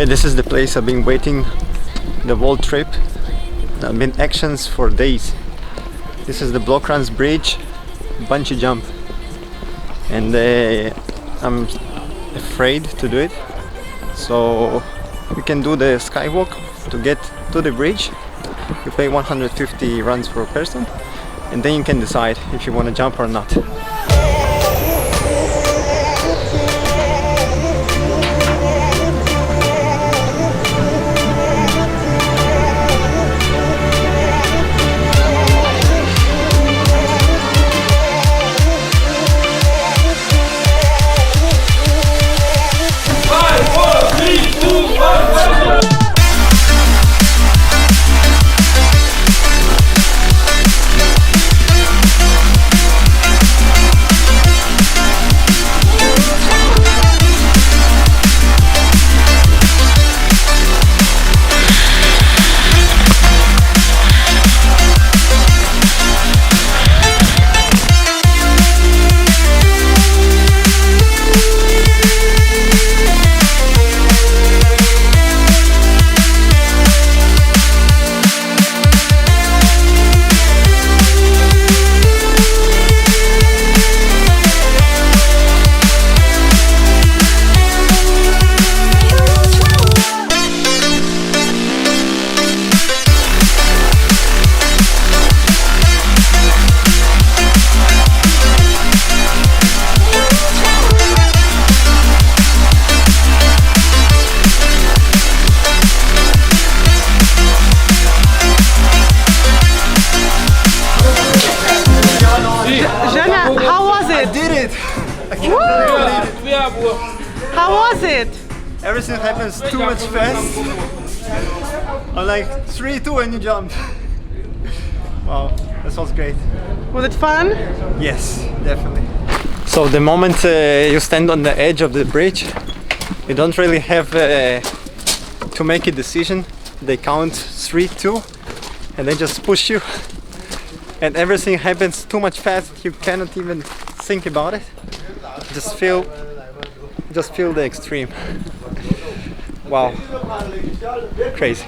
Okay, this is the place I've been waiting the whole trip. I've been actions for days. This is the Bloukrans bridge bungee jump, and I'm afraid to do it. So you can do the skywalk to get to the bridge. You pay 150 runs per person, and then you can decide if you want to jump or not. How was it? I did it! I can't believe it. How was it? Everything happens too much fast. I'm like 3-2 and you jumped. Wow, that was great. Was it fun? Yes, definitely. So the moment you stand on the edge of the bridge, you don't really have to make a decision. They count 3-2 and they just push you. And everything happens too much fast, you cannot even think about it. Just feel the extreme. Wow, crazy.